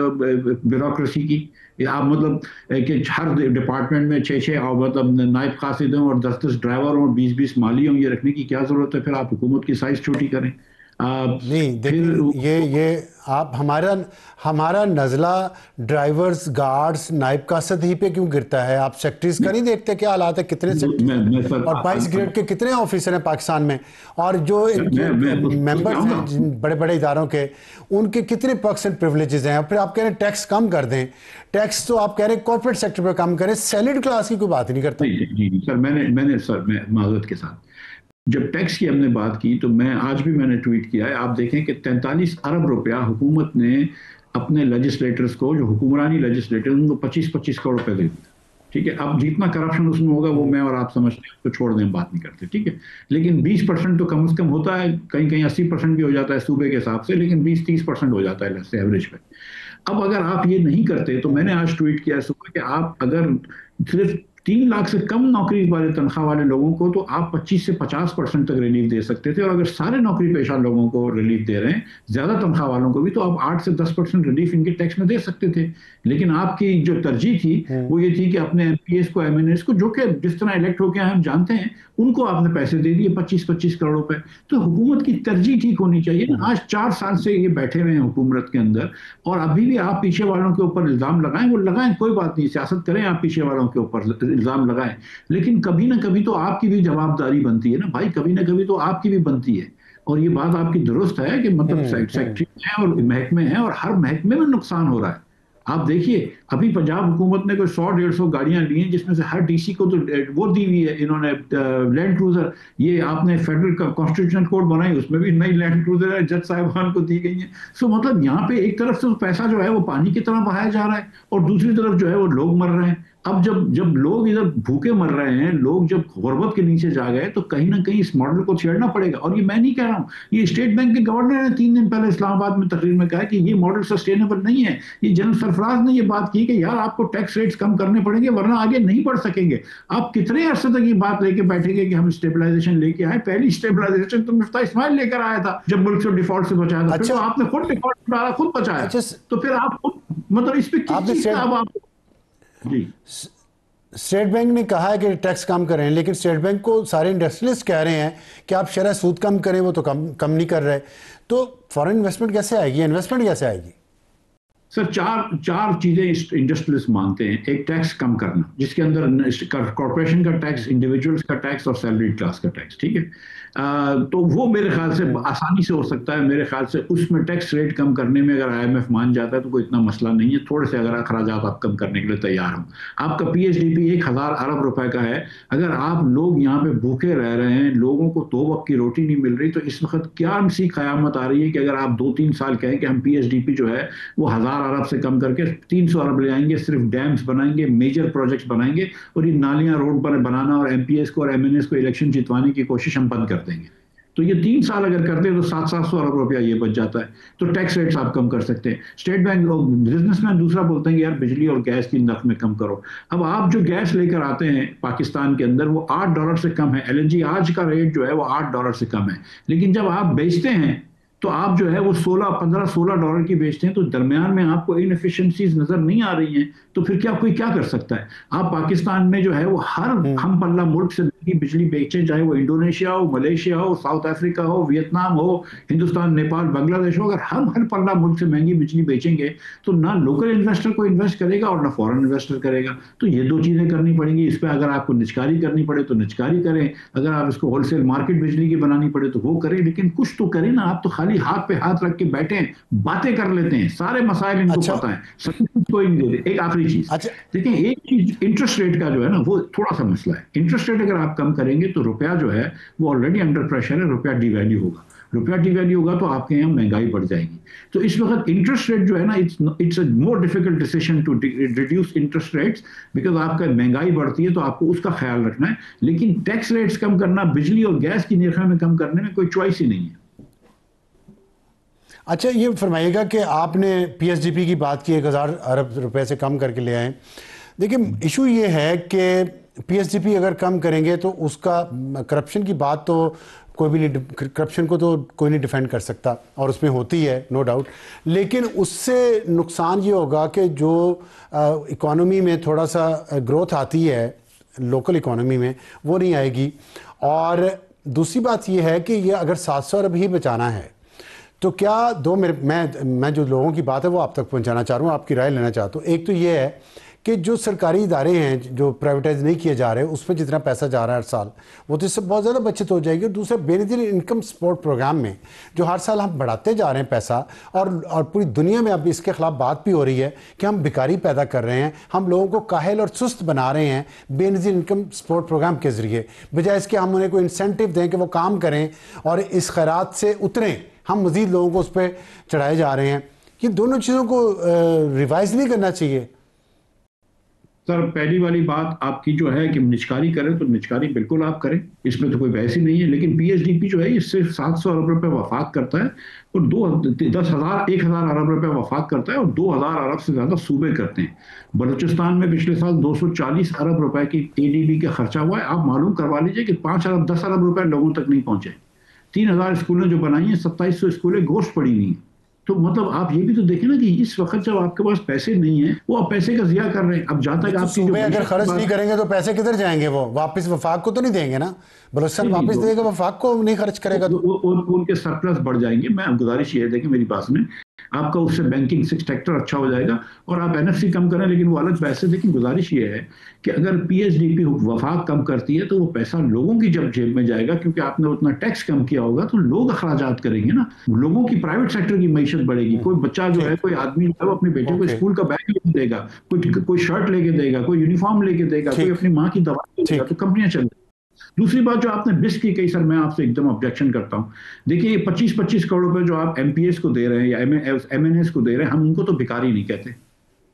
ब्यूरोक्रेसी की? आप मतलब कि हर डिपार्टमेंट में 6-6 मतलब नायब कासिद हों और 10-10 ड्राइवर हों और 20-20 माली हों, ये रखने की क्या ज़रूरत है? फिर आप हुकूमत की साइज़ छोटी करें। नहीं देखिए, ये आप हमारा नज़ला ड्राइवर्स, गार्ड्स, नायब कासद ही पे क्यों गिरता है? आप सेक्टरीज का नहीं देखते क्या हालात है? कितने सेक्टरीज और 22 ग्रेड के कितने ऑफिसर हैं पाकिस्तान में, और जो मेंबर्स हैं बड़े बड़े इदारों के, उनके कितने पर्क्स एंड प्रिविलेजेस हैं? फिर आप कह रहे हैं टैक्स कम कर दें। टैक्स तो आप कह रहे हैं कॉर्पोरेट सेक्टर पर कम करें, सैलरीड क्लास की कोई बात ही नहीं करता। जी सर, मैं माजरत के साथ जब टैक्स की हमने बात की तो आज भी मैंने ट्वीट किया है, आप देखें कि 43 अरब रुपया हुकूमत ने अपने लेजिस्लेटर्स को, जो हुक्मरानी लेजिस्लेटर्स, उनको 25-25 करोड़ रुपए दे दिए। ठीक है, अब जितना करप्शन उसमें होगा वो मैं और आप समझते हैं, तो छोड़ दें, बात नहीं करते। ठीक है, लेकिन 20% तो कम से कम होता है, कहीं कहीं 80% भी हो जाता है सूबे के हिसाब से, लेकिन 20-30% हो जाता है एवरेज पे। अब अगर आप ये नहीं करते तो मैंने आज ट्वीट किया सुबह कि आप अगर सिर्फ 3 लाख से कम नौकरी वाले तनख्वाह वाले लोगों को तो आप 25 से 50% तक रिलीफ दे सकते थे, और अगर सारे नौकरी पेशा लोगों को रिलीफ दे रहे हैं, ज्यादा तनख्वाह वालों को भी, तो आप 8 से 10% रिलीफ इनके टैक्स में दे सकते थे। लेकिन आपकी जो तरजीह थी वो ये थी कि अपने MPs को, MNAs को, जो कि जिस तरह इलेक्ट होकर हम जानते हैं, उनको आपने पैसे दे दिए 25-25 करोड़ रुपए। तो हुकूमत की तरजीह ठीक होनी चाहिए ना। आज 4 साल से ये बैठे हुए हैं हुकूमत के अंदर, और अभी भी आप पीछे वालों के ऊपर इल्जाम लगाएं, वो लगाएं, कोई बात नहीं, सियासत करें, आप पीछे वालों के ऊपर इल्जाम लगाएं, लेकिन कभी ना कभी तो आपकी भी जवाबदारी बनती है ना भाई, कभी ना कभी तो आपकी भी बनती है। और ये बात आपकी दुरुस्त है कि मतलब सेक्रेटरी है और महकमे हैं, और हर महकमे में नुकसान हो रहा है। आप देखिए, अभी पंजाब हुकूमत ने कोई 100-150 गाड़ियां ली हैं, जिसमें से हर DC को तो वो दी हुई है इन्होंने लैंड क्रूजर। ये आपने फेडरल कॉन्स्टिट्यूशनल कोड बनाई, उसमें भी नई लैंड क्रूजर है, जज साहिबान को दी गई है। सो मतलब यहाँ पे एक तरफ से पैसा जो है वो पानी की तरह बहाया जा रहा है, और दूसरी तरफ जो है वो लोग मर रहे हैं। अब जब लोग इधर भूखे मर रहे हैं, लोग जब गुर्बत के नीचे जा गए, तो कहीं ना कहीं इस मॉडल को छेड़ना पड़ेगा। और ये मैं नहीं कह रहा हूँ, ये स्टेट बैंक के गवर्नर ने 3 दिन पहले इस्लामाबाद में तकरीर में कहा कि ये मॉडल सस्टेनेबल नहीं है। ये जनरल सरफराज ने ये बात की कि यार आपको टैक्स रेट्स कम करने पड़ेंगे, वरना आगे नहीं बढ़ सकेंगे। आप कितने अरसे तक ये बात लेके बैठेंगे कि हम स्टेबलाइजेशन लेके आए? पहली स्टेबलाइजेशन तो मुफ्ता इस्माइल लेकर आया था, जब मुल्क से डिफॉल्ट से बचाया था। अच्छा, तो आपने खुद डिफॉल्ट डाला, खुद बचाया। अच्छा, तो फिर आप मतलब इस पे किस चीज का आप जी। स्टेट बैंक ने कहा है कि टैक्स कम करें, लेकिन स्टेट बैंक को सारे इंडस्ट्रियलिस्ट कह रहे हैं कि आप शरह सूद कम करें, वो तो कम नहीं कर रहे। तो फॉरेन इन्वेस्टमेंट कैसे आएगी, इन्वेस्टमेंट कैसे आएगी? सर, चार चीजें इंडस्ट्रियलिस्ट मानते हैं। एक, टैक्स कम करना, जिसके अंदर कॉर्पोरेशन का टैक्स, इंडिविजुअल्स का टैक्स और सैलरी क्लास का टैक्स। ठीक है, तो वो मेरे ख्याल से आसानी से हो सकता है। मेरे ख्याल से उसमें टैक्स रेट कम करने में अगर IMF मान जाता है तो कोई इतना मसला नहीं है। थोड़े से अगर अखराजात आप कम करने के लिए तैयार हो, आपका PSDP 1000 अरब रुपए का है। अगर आप लोग यहाँ पे भूखे रह रहे हैं, लोगों को 2 वक्त की रोटी नहीं मिल रही, तो इस वक्त क्या सी क़यामत आ रही है कि अगर आप 2-3 साल कहें कि हम PSDP जो है वो 1000 अरब से कम करके 300 अरब ले आएंगे, सिर्फ डैम्स बनाएंगे, मेजर प्रोजेक्ट्स बनाएंगे, और ये नालियां रोड पर बनाना और MPs को और MNAs को इलेक्शन जितवाने की कोशिश हम बंद कर देंगे। तो ये 3 साल अगर करते हैं तो 700-700 अरब रुपया ये बच जाता है। तो टैक्स रेट्स आप कम कर सकते हैं। स्टेट बैंक लोग, बिजनेसमैन दूसरा बोलते हैं कि यार बिजली और गैस की नर्ख में कम करो। अब आप जो गैस लेकर आते हैं पाकिस्तान के अंदर, वो $8 से कम है। LNG आज का रेट जो है वो $8 से कम है, लेकिन जब आप बेचते हैं तो आप जो है वो 15-16 डॉलर की बेचते हैं, तो दरमियान में आपको इनएफिशिएंसीज नजर नहीं आ रही हैं, तो फिर क्या कोई क्या कर सकता है? आप पाकिस्तान में जो है वो हर हम पल्ला मुल्क से बिजली बेचें, चाहे वो इंडोनेशिया हो, मलेशिया हो, साउथ अफ्रीका हो, वियतनाम हो, हिंदुस्तान, नेपाल, बांग्लादेश हो, अगर हम हर पल्ला मुल्क से महंगी बिजली बेचेंगे तो ना लोकल इन्वेस्टर को इन्वेस्ट करेगा और ना फॉरेन इन्वेस्टर करेगा। तो ये दो चीजें करनी पड़ेंगी। इस पर अगर आपको निचकारी करनी पड़े तो निचकारी करें, अगर आप इसको होलसेल मार्केट बिजली की बनानी पड़े तो वो करें, लेकिन कुछ तो करें ना। आप तो खाली हाथ पे हाथ रख के बैठे हैं, बातें कर लेते हैं, सारे मसाइल इनको पता है, सब कोई नहीं देते। एक आखिरी चीज देखिए, एक चीज इंटरेस्ट रेट का जो है ना वो थोड़ा सा मसला है। इंटरेस्ट रेट अगर आप कम करेंगे तो रुपया जो है वो ऑलरेडी अंडर प्रेशर है, रुपया डिवैल्यू होगा। रुपया डिवैल्यू होगा तो आपके यहाँ महंगाई बढ़ जाएगी। तो इस वक्त इंटरेस्ट रेट जो है ना, it's a more difficult decision to reduce interest rates, because आपका महंगाई बढ़ती है तो आपको उसका ख्याल रखना है। लेकिन टैक्स रेट्स कम करना, बिजली और गैस की निर्खों में कम करने में कोई चॉइस ही नहीं है। अच्छा, ये फरमाइएगा कि आपने पीएसडीपी की बात की, 1000 अरब रुपए से कम करके ले आए। देखिए, इशू ये है कि पीएसडीपी अगर कम करेंगे तो उसका करप्शन की बात तो कोई भी नहीं, करप्शन को तो कोई नहीं डिफेंड कर सकता और उसमें होती है नो डाउट, लेकिन उससे नुकसान ये होगा कि जो इकोनॉमी में थोड़ा सा ग्रोथ आती है लोकल इकोनॉमी में वो नहीं आएगी। और दूसरी बात ये है कि ये अगर 700 अरब ही बचाना है तो क्या मैं जो लोगों की बात है वो आप तक पहुंचाना चाह रहा हूँ, आपकी राय लेना चाहता हूँ। एक तो ये है कि जो सरकारी इदारे हैं जो प्राइवेटाइज नहीं किए जा रहे, उसमें जितना पैसा जा रहा है हर साल, वो तो इससे बहुत ज़्यादा बचत हो जाएगी। और दूसरा, बेनज़ीर इनकम सपोर्ट प्रोग्राम में जो हर साल हम बढ़ाते जा रहे हैं पैसा, और पूरी दुनिया में अब इसके खिलाफ बात भी हो रही है कि हम भिखारी पैदा कर रहे हैं, हम लोगों को काहिल और सुस्त बना रहे हैं बेनज़ीर इनकम सपोर्ट प्रोग्राम के ज़रिए, बजाय इसके हम उन्हें कोई इंसेंटिव दें कि वो काम करें और इस खैरात से उतरें। हम मज़ीद लोगों को उस पर चढ़ाए जा रहे हैं। ये दोनों चीज़ों को रिवाइज नहीं करना चाहिए? सर, पहली वाली बात आपकी जो है कि निचकारी करें, तो निचकारी बिल्कुल आप करें, इसमें तो कोई बहस ही नहीं है। लेकिन पीएसडीपी जो है ये सिर्फ 700 अरब रुपए वफाक करता है और 10,000 अरब रुपए वफाक करता है और 2,000 अरब से ज्यादा सूबे करते हैं। बलूचिस्तान में पिछले साल 240 अरब रुपए की एडीबी का खर्चा हुआ है। आप मालूम करवा लीजिए कि 5 अरब 10 अरब रुपए लोगों तक नहीं पहुंचे। 3,000 स्कूलें जो बनाई हैं, 2700 स्कूलें गोश्त पड़ी हुई हैं। तो मतलब आप ये भी तो देखें ना कि इस वक्त जब आपके पास पैसे नहीं है, वो आप पैसे का जिया कर रहे हैं। अब जहाँ तक तो सूबे अगर खर्च नहीं करेंगे तो पैसे किधर जाएंगे? वो वापस वफाक को तो नहीं देंगे ना? बलूचिस्तान वापस देगा, वफाक को नहीं खर्च करेगा तो उनके सरप्लस बढ़ जाएंगे। मैं गुजारिश ये देखें मेरी बात में, आपका उससे बैंकिंग सेक्टर अच्छा हो जाएगा और आप एनएफसी कम करें, लेकिन वो अलग पैसे। लेकिन गुजारिश ये है कि अगर पीएसडीपी वफाक कम करती है तो वो पैसा लोगों की जब जेब में जाएगा, क्योंकि आपने उतना टैक्स कम किया होगा तो लोग अखराजात करेंगे ना, लोगों की प्राइवेट सेक्टर की मईशत बढ़ेगी। कोई बच्चा जो है, कोई आदमी जो है, अपने बेटे को स्कूल का बैग लेके देगा, कोई शर्ट लेके देगा, कोई यूनिफॉर्म लेके देगा, कोई अपनी माँ की दवा देगा, तो कंपनियां चल। दूसरी बात जो आपने बिस्क की कही, सर मैं आपसे एकदम ऑब्जेक्शन करता हूं। देखिए, ये 25-25 करोड़ रुपए जो आप एमपीएस को दे रहे हैं या एमएनएस को दे रहे हैं, हम उनको तो भिखारी नहीं कहते,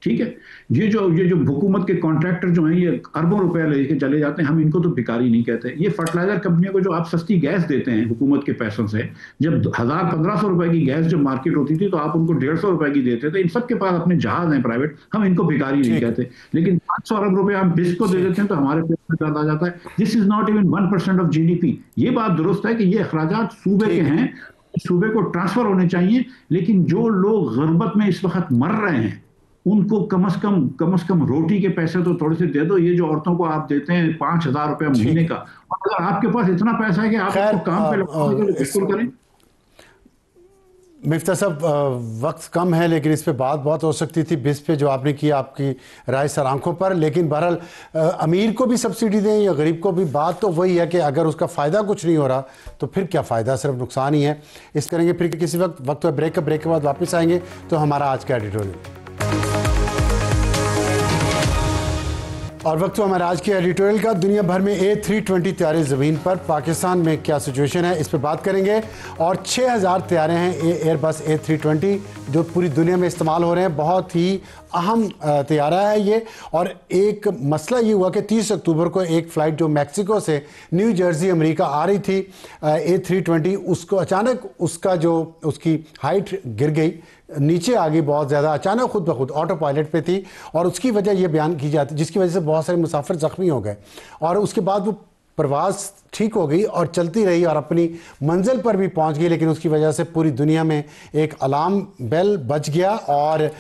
ठीक है। ये जो हुकूमत के कॉन्ट्रैक्टर जो हैं, ये अरबों रुपया लेके चले जाते हैं, हम इनको तो भिखारी नहीं कहते। ये फर्टिलाइजर कंपनियों को जो आप सस्ती गैस देते हैं हुकूमत के पैसों से, जब 1,000-1,500 रुपए की गैस जब मार्केट होती थी तो आप उनको 150 रुपए की देते थे। इन सबके पास अपने जहाज हैं प्राइवेट, हम इनको भिखारी नहीं कहते। लेकिन 500 अरब रुपए हम बिस्क को दे देते हैं तो हमारे पेट में दर्द आ जाता है। This is not even 1% of GDP. ये बात दुरुस्त है कि ये अखराजात सूबे के हैं, सूबे को ट्रांसफर होने चाहिए। लेकिन जो लोग गुर्बत में इस वक्त मर रहे हैं, उनको कम से कम रोटी के पैसे तो थोड़े से दे दो। ये जो औरतों को आप देते हैं 5,000 रुपया महीने का, और अगर आपके पास इतना पैसा है कि आप इसको काम पे लगाओगे तो बिल्कुल करें। मिफ्ता साहब, वक्त कम है लेकिन इस पे बात बहुत हो सकती थी। बिस पे जो आपने की, आपकी राय सर आंखों पर। लेकिन बहरहाल, अमीर को भी सब्सिडी दें या गरीब को भी, बात तो वही है कि अगर उसका फ़ायदा कुछ नहीं हो रहा तो फिर क्या फ़ायदा, सिर्फ नुकसान ही है। इस करेंगे फिर किसी वक्त ब्रेक के बाद वापस आएंगे तो हमारा आज का एडिटोरियल। और वक्त तो हमारे आज के एडिटोरियल का। दुनिया भर में A320 तैयारे ज़मीन पर, पाकिस्तान में क्या सिचुएशन है इस पर बात करेंगे। और 6,000 तैयारे हैं एयरबस A320 जो पूरी दुनिया में इस्तेमाल हो रहे हैं। बहुत ही अहम तैयारा है ये। और एक मसला ये हुआ कि 30 अक्टूबर को एक फ़्लाइट जो मैक्सिको से न्यू जर्सी अमेरिका आ रही थी, A320, उसको अचानक उसकी हाइट गिर गई, नीचे आ गई बहुत ज़्यादा, अचानक खुद ब खुद ऑटो पायलट पे थी। और उसकी वजह ये बयान की जाती, जिसकी वजह से बहुत सारे मुसाफिर ज़ख्मी हो गए। और उसके बाद वो परवाज़ ठीक हो गई और चलती रही और अपनी मंजिल पर भी पहुंच गई, लेकिन उसकी वजह से पूरी दुनिया में एक अलार्म बेल बज गया और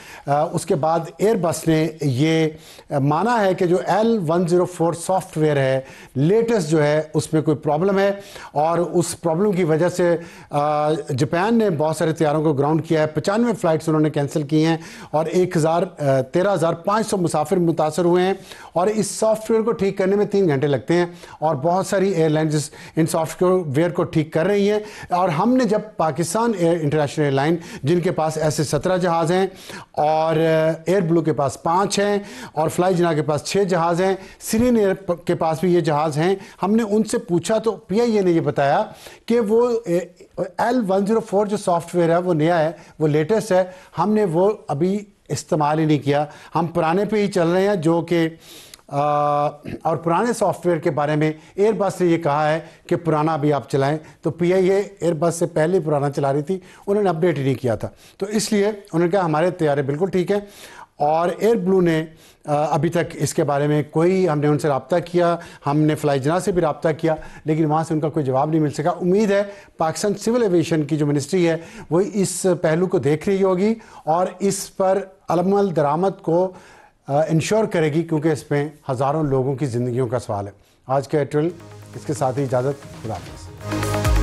उसके बाद एयरबस ने ये माना है कि जो L104 सॉफ्टवेयर है लेटेस्ट जो है उसमें कोई प्रॉब्लम है और उस प्रॉब्लम की वजह से जापान ने बहुत सारे तैयारों को ग्राउंड किया है। 95 फ़्लाइट्स उन्होंने कैंसिल की हैं और 13,500 मुसाफिर मुतासर हुए हैं और इस सॉफ्टवेयर को ठीक करने में 3 घंटे लगते हैं और बहुत सारी एयरलाइंस इन सॉफ्टवेयर को ठीक कर रही हैं। और हमने जब पाकिस्तान इंटरनेशनल एयरलाइन जिनके पास ऐसे 17 जहाज़ हैं और एयर ब्लू के पास 5 हैं और फ्लाई जना के पास 6 जहाज़ हैं, सिरियन एयर के पास भी ये जहाज़ हैं, हमने उनसे पूछा तो PIA ने ये बताया कि वो L104 जो सॉफ्टवेयर है वो नया है, वो लेटेस्ट है, हमने वो अभी इस्तेमाल ही नहीं किया, हम पुराने पे ही चल रहे हैं जो कि और पुराने सॉफ्टवेयर के बारे में एयरबस ने ये कहा है कि पुराना भी आप चलाएं। तो PIA एयरबस से पहले पुराना चला रही थी, उन्होंने अपडेट ही नहीं किया था, तो इसलिए उन्होंने कहा हमारे तैयारे बिल्कुल ठीक हैं। और एयर ब्लू ने अभी तक इसके बारे में कोई, हमने उनसे रब्ता किया, हमने फ्लाई जना से भी रब्ता किया, लेकिन वहाँ से उनका कोई जवाब नहीं मिल सका। उम्मीद है पाकिस्तान सिविल एविएशन की जो मिनिस्ट्री है वो इस पहलू को देख रही होगी और इस पर अमल दरामद को इंश्योर करेगी, क्योंकि इसमें हज़ारों लोगों की ज़िंदगियों का सवाल है। आज का एडिटोरियल इसके साथ ही इजाज़त, खुदा हाफ़िज़।